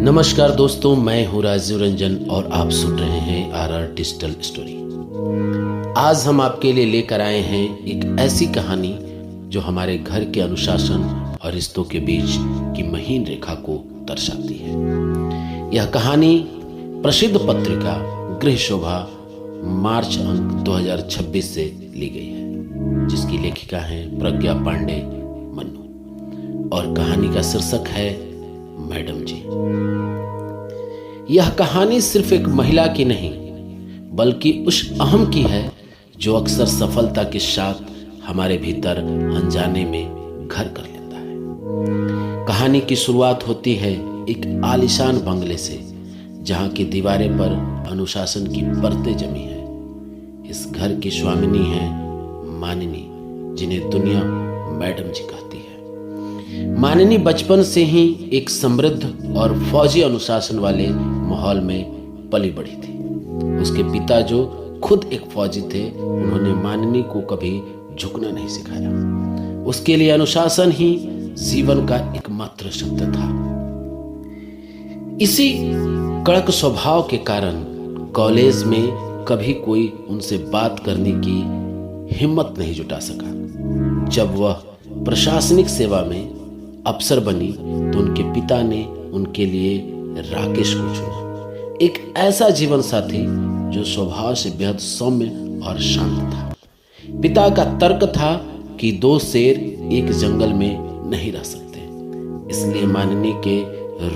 नमस्कार दोस्तों, मैं हूँ राजीव रंजन और आप सुन रहे हैं आरआर डिजिटल स्टोरी। आज हम आपके लिए लेकर आए हैं एक ऐसी कहानी जो हमारे घर के अनुशासन और रिश्तों के बीच की महीन रेखा को दर्शाती है। यह कहानी प्रसिद्ध पत्रिका गृह शोभा मार्च अंक 2026 से ली गई है, जिसकी लेखिका हैं प्रज्ञा पांडे मन्नू, और कहानी का शीर्षक है मैडम जी। यह कहानी सिर्फ एक महिला की नहीं बल्कि उस अहम की है जो अक्सर सफलता के साथ हमारे भीतर अनजाने में घर कर लेता है। कहानी की शुरुआत होती है एक आलीशान बंगले से, जहां की दीवारें पर अनुशासन की परतें जमी है। इस घर की स्वामिनी है मानिनी, जिन्हें दुनिया मैडम जी कहती है। मानिनी बचपन से ही एक समृद्ध और फौजी अनुशासन वाले माहौल में पली बढ़ी थी। उसके पिता जो खुद एक फौजी थे, उन्होंने मानिनी को कभी झुकना नहीं सिखाया। उसके लिए अनुशासन ही जीवन का एकमात्र शब्द था। इसी कड़क स्वभाव के कारण कॉलेज में कभी कोई उनसे बात करने की हिम्मत नहीं जुटा सका। जब वह प्रशासनिक सेवा में अफसर बनी तो उनके पिता ने उनके लिए राकेश को चुना, एक ऐसा जीवन साथी जो स्वभाव से बेहद सौम्य और शांत था। पिता का तर्क था कि दो शेर एक जंगल में नहीं रह सकते, इसलिए मानिनी के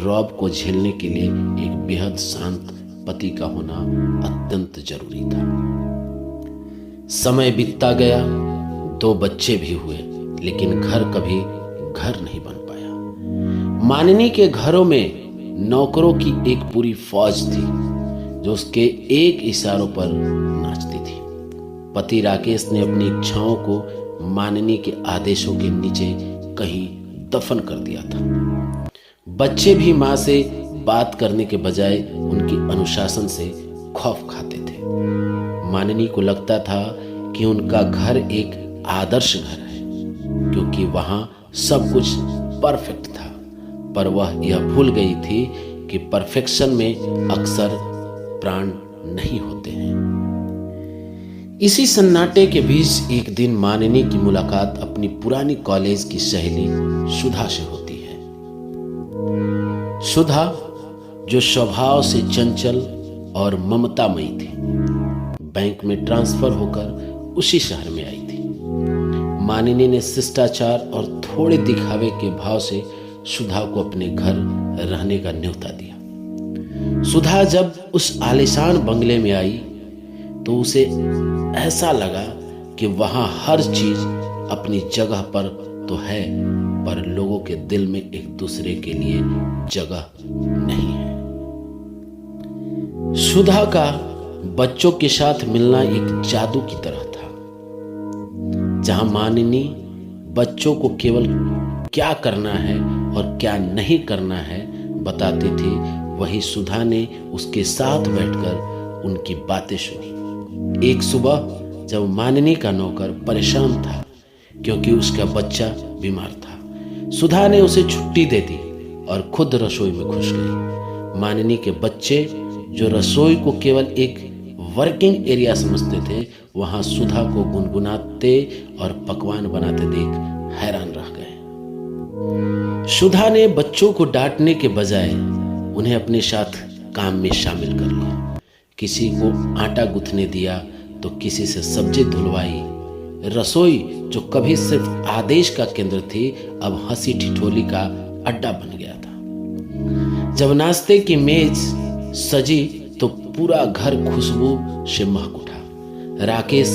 रौब को झेलने के लिए एक बेहद शांत पति का होना अत्यंत जरूरी था। समय बीतता गया, दो बच्चे भी हुए, लेकिन घर कभी घर नहीं बन पाया। मानिनी के घरों में नौकरों की एक पूरी फौज थी जो उसके एक इशारों पर नाचती थी। पति राकेश ने अपनी इच्छाओं को मानिनी के आदेशों के नीचे कहीं दफन कर दिया था। बच्चे भी मां से बात करने के बजाय उनकी अनुशासन से खौफ खाते थे। मानिनी को लगता था कि उनका घर एक आदर्श घर है, क्योंकि वहां सब कुछ परफेक्ट था, पर वह यह भूल गई थी कि परफेक्शन में अक्सर प्राण नहीं होते हैं। इसी सन्नाटे के बीच एक दिन मानिनी की मुलाकात अपनी पुरानी कॉलेज की सहेली सुधा से होती है। सुधा, जो स्वभाव से चंचल और ममतामयी थी, बैंक में ट्रांसफर होकर उसी शहर में आई थी। मानिनी ने शिष्टाचार और थोड़े दिखावे के भाव से सुधा को अपने घर रहने का न्योता दिया। सुधा जब उस आलीशान बंगले में आई तो उसे ऐसा लगा कि वहां हर चीज अपनी जगह पर तो है, पर लोगों के दिल में एक दूसरे के लिए जगह नहीं है। सुधा का बच्चों के साथ मिलना एक जादू की तरह था। जहां मानिनी बच्चों को केवल क्या करना है और क्या नहीं करना है बताती थी, वही सुधा ने उसके साथ बैठकर उनकी बातें सुनी। एक सुबह जब मानिनी का नौकर परेशान था क्योंकि उसका बच्चा बीमार था, सुधा ने उसे छुट्टी दे दी और खुद रसोई में घुस गई। मानिनी के बच्चे, जो रसोई को केवल एक वर्किंग एरिया समझते थे, वहां सुधा को गुनगुनाते और पकवान बनाते देख हैरान रह गए। सुधा ने बच्चों को डांटने के बजाय उन्हें अपने साथ काम में शामिल कर लिया। किसी को आटा गूंथने दिया तो किसी से सब्जी धुलवाई। रसोई, जो कभी सिर्फ आदेश का केंद्र थी, अब हंसी ठिठोली का अड्डा बन गया था। जब नाश्ते की मेज सजी तो पूरा घर खुशबू से महक उठा। राकेश,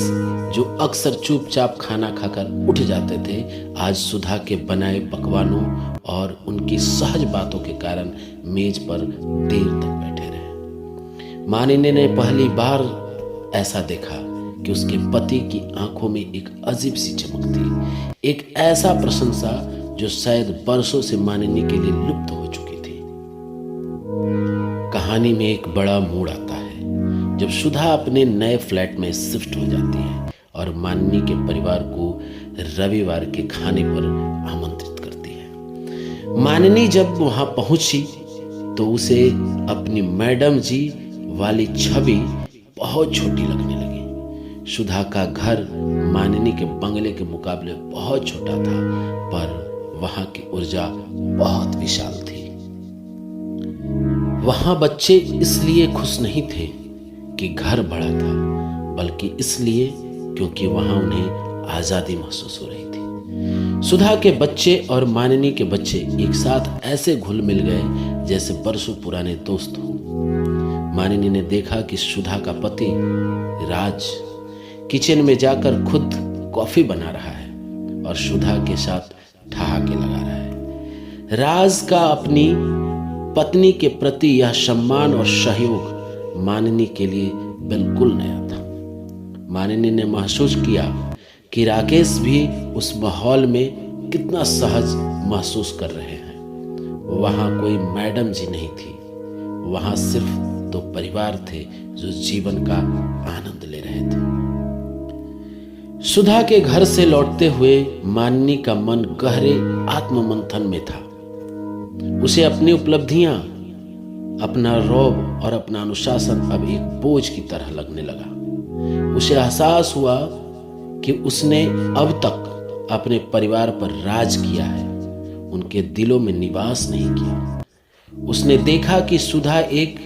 जो अक्सर चुपचाप खाना खाकर उठ जाते थे, आज सुधा के बनाए पकवानों और उनकी सहज बातों के कारण मेज पर देर तक बैठे रहे। मानिनी ने पहली बार ऐसा देखा कि उसके पति की आंखों में एक अजीब सी चमक थी, एक ऐसा प्रशंसा जो शायद बरसों से मानिनी के लिए लुप्त हो चुकी थी। कहानी में एक बड़ा मोड़ आता है जब सुधा अपने नए फ्लैट में शिफ्ट हो जाती है और मानिनी के परिवार को रविवार के खाने पर आमंत्रित करती है। मानिनी जब वहां पहुंची तो उसे अपनी मैडम जी वाली छवि बहुत छोटी लगने लगी। सुधा का घर मानिनी के बंगले के मुकाबले बहुत छोटा था, पर वहां की ऊर्जा बहुत विशाल थी। वहां बच्चे इसलिए खुश नहीं थे कि घर बड़ा था, बल्कि इसलिए क्योंकि वहां उन्हें आजादी महसूस हो रही थी। सुधा के बच्चे और मानिनी के बच्चे एक साथ ऐसे घुल मिल गए जैसे बरसों पुराने दोस्त हों। मानिनी ने देखा कि सुधा का पति राज किचन में जाकर खुद कॉफी बना रहा है और सुधा के साथ ठहाके लगा रहा है। राज का अपनी पत्नी के प्रति यह सम्मान और सहयोग मानिनी के लिए बिल्कुल नया था। मानिनी ने महसूस किया कि राकेश भी उस माहौल में कितना सहज महसूस कर रहे हैं। वहां कोई मैडम जी नहीं थी, वहां सिर्फ दो परिवार थे जो जीवन का आनंद ले रहे थे। सुधा के घर से लौटते हुए मानिनी का मन गहरे आत्ममंथन में था। उसे अपनी उपलब्धियां, अपना रौब और अपना अनुशासन अब एक बोझ की तरह लगने लगा। उसे एहसास हुआ कि उसने अब तक अपने परिवार पर राज किया है, उनके दिलों में निवास नहीं किया। उसने देखा कि सुधा एक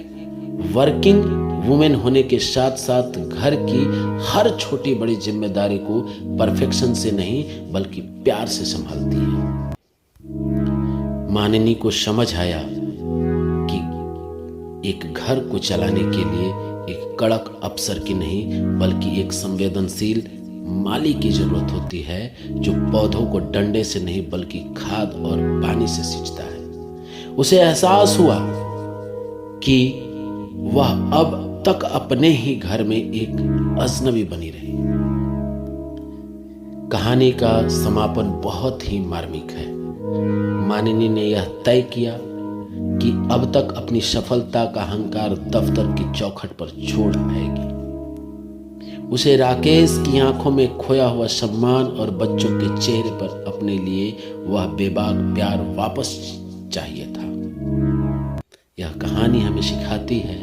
वर्किंग वुमेन होने के साथ साथ घर की हर छोटी बड़ी जिम्मेदारी को परफेक्शन से नहीं बल्कि प्यार से संभालती है। मानिनी को समझ आया कि एक घर को चलाने के लिए एक कड़क अफसर की नहीं बल्कि एक संवेदनशील माली की जरूरत होती है, जो पौधों को डंडे से नहीं बल्कि खाद और पानी से सींचता है। उसे एहसास हुआ कि वह अब तक अपने ही घर में एक अजनबी बनी रही। कहानी का समापन बहुत ही मार्मिक है। मानिनी ने यह तय किया कि अब तक अपनी सफलता का अहंकार दफ्तर की चौखट पर छोड़ आएगी। उसे राकेश की आंखों में खोया हुआ सम्मान और बच्चों के चेहरे पर अपने लिए वह बेबाक प्यार वापस चाहिए था। यह कहानी हमें सिखाती है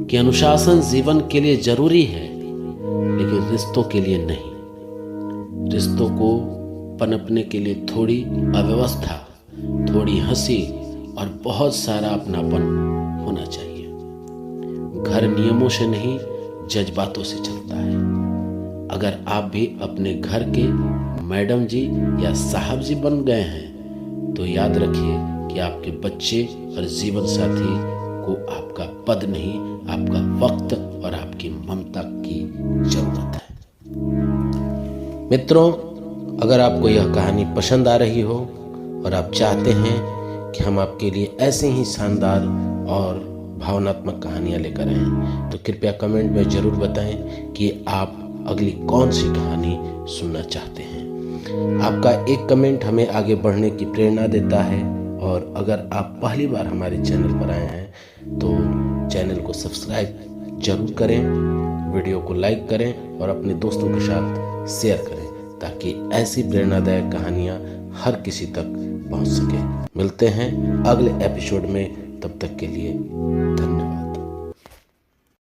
कि अनुशासन जीवन के लिए जरूरी है, लेकिन रिश्तों के लिए नहीं। रिश्तों को पनपने के लिए थोड़ी अव्यवस्था, थोड़ी हंसी और बहुत सारा अपनापन होना चाहिए। घर नियमों से नहीं जज्बातों से चलता है। अगर आप भी अपने घर के मैडम जी या साहब जी बन गए हैं तो याद रखिए कि आपके बच्चे और जीवन साथी को आपका पद नहीं, आपका वक्त और आपकी ममता की जरूरत है। मित्रों, अगर आपको यह कहानी पसंद आ रही हो और आप चाहते हैं कि हम आपके लिए ऐसे ही शानदार और भावनात्मक कहानियां लेकर आएं, तो कृपया कमेंट में जरूर बताएं कि आप अगली कौन सी कहानी सुनना चाहते हैं। आपका एक कमेंट हमें आगे बढ़ने की प्रेरणा देता है, और अगर आप पहली बार हमारे चैनल पर आए हैं तो चैनल को सब्सक्राइब जरूर करें, वीडियो को लाइक करें और अपने दोस्तों के साथ शेयर करें, ताकि ऐसी प्रेरणादायक कहानियां हर किसी तक पहुंच सके। मिलते हैं अगले एपिसोड में, तब तक के लिए धन्यवाद।